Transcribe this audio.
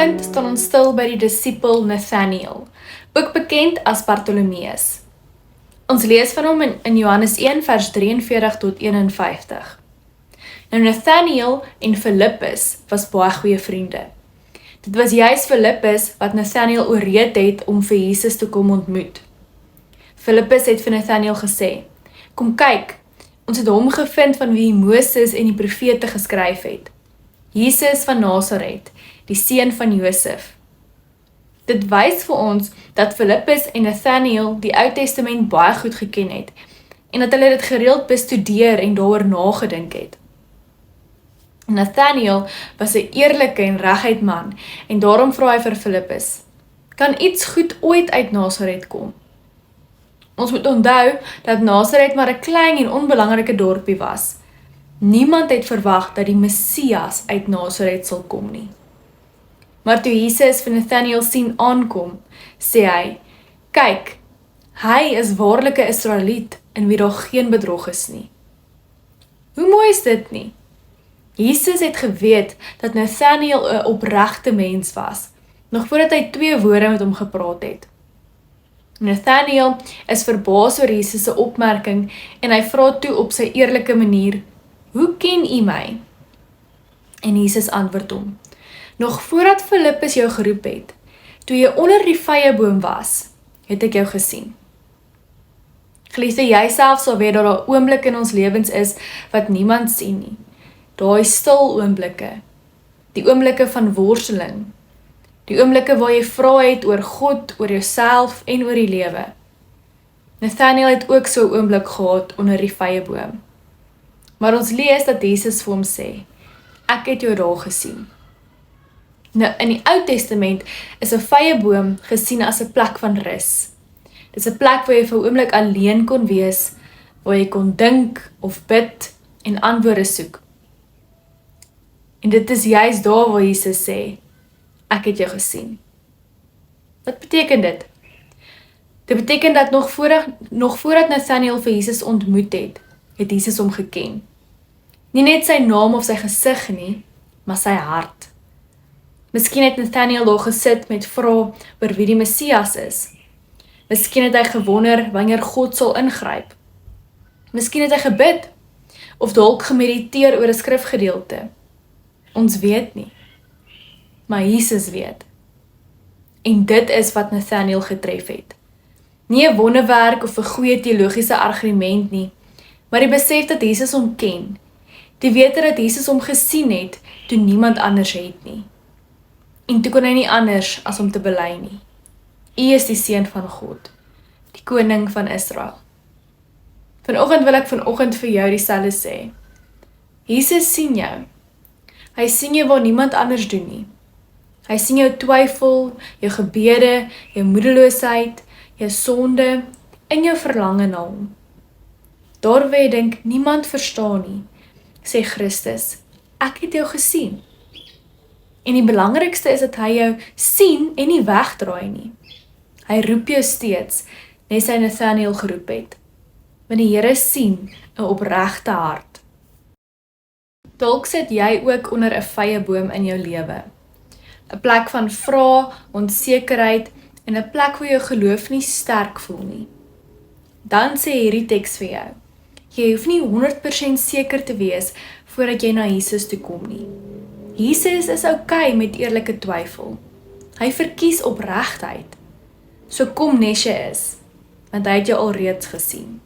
Vanoggend staan ons stil by die disipel Nathanael, ook bekend as Bartolomeus. Ons lees van hom in Johannes 1 vers 43 tot 51. Nou Nathanael en Filippus was baie goeie vriende. Dit was juist Filippus wat Nathanael ooreed het om vir Jesus te kom ontmoet. Filippus het vir Nathanael gesê, kom kyk, ons het hom gevind van wie Moses en die profete geskryf het. Jesus van Nasaret, die seun van Josef. Dit wys vir ons dat Filippus en Nathanael die Ou Testament baie goed geken het en dat hulle dit gereeld bestudeer en daaroor nagedink het. Nathanael was 'n eerlike en reguit man en daarom vra hy vir Filippus, kan iets goed ooit uit Nasaret kom? Ons moet onthou dat Nasaret maar 'n klein en onbelangrike dorpie was. Niemand het verwag dat die Messias uit Nasaret sal kom nie. Maar toe Jesus vir Nathanael sien aankom, sê hy, kyk, hy is waarlik 'n Israeliet in wie daar geen bedrog is nie. Hoe mooi is dit nie? Jesus het geweet dat Nathanael 'n opregte mens was, nog voordat hy 2 woorde met hom gepraat het. Nathanael is verbaas oor Jesus se opmerking en hy vra toe op sy eerlike manier, hoe ken u my? En Jesus antwoord hom, nog voordat Filippus jou geroep het, toe jy onder die vyeboom was, het ek jou gesien. Geliefde, jy self sal weet dat daar oomblikke in ons lewens is wat niemand sien nie. Daai stil oomblikke, die oomblikke van worsteling, die oomblikke waar jy vra het oor God, oor jouself en oor die lewe. Nathanael het ook so 'n oomblik gehad onder die vyeboom. Maar ons lees dat Jesus vir hom sê, ek het jou daar gesien. Nou, in die Ou Testament is 'n vyeboom gesien as 'n plek van rus. Dit is 'n plek waar jy vir 'n oomblik alleen kon wees, waar jy kon dink of bid en antwoorde soek. En dit is juist daar waar Jesus sê, ek het jou gesien. Wat beteken dit? Dit beteken dat nog voordat Nathanael vir Jesus ontmoet het Jesus hom geken. Nie net sy naam of sy gesig nie, maar sy hart. Miskien het Nathanael daar gesit met vrae oor wie die Messias is. Miskien het hy gewonder wanneer God sal ingryp. Miskien het hy gebid, of dalk gemediteer oor 'n skrifgedeelte. Ons weet nie, maar Jesus weet. En dit is wat Nathanael getref het. Nie 'n wonderwerk of 'n goeie teologiese argument nie, maar die besef dat Jesus hom ken, die wete dat Jesus hom gesien het, toe niemand anders het nie. En toe kon hy nie anders as om te bely nie. U is die seun van God, die koning van Israel. Vanoggend wil ek vir jou dieselfde sê. Jesus sien jou. Hy sien jou waar niemand anders doen nie. Hy sien jou twyfel, jou gebede, jou moedeloosheid, jou sonde en jou verlange na hom. Daar waar jy dink, niemand verstaan nie, sê Christus, ek het jou gesien. En die belangrikste is dat hy jou sien en nie wegdraai nie. Hy roep jou steeds, net sy Nathanael geroep het. Want die Here sien 'n opregte hart. Dalk sit jy ook onder 'n vyeboom in jou lewe. 'n plek van vrae, onsekerheid en 'n plek waar jou geloof nie sterk voel nie. Dan sê hierdie teks vir jou, jy hoef nie 100% seker te wees voordat jy na Jesus toe kom nie. Jesus is okay met eerlike twyfel. Hy verkies opregtheid. So kom nes jy is, want hy het jou alreeds gesien.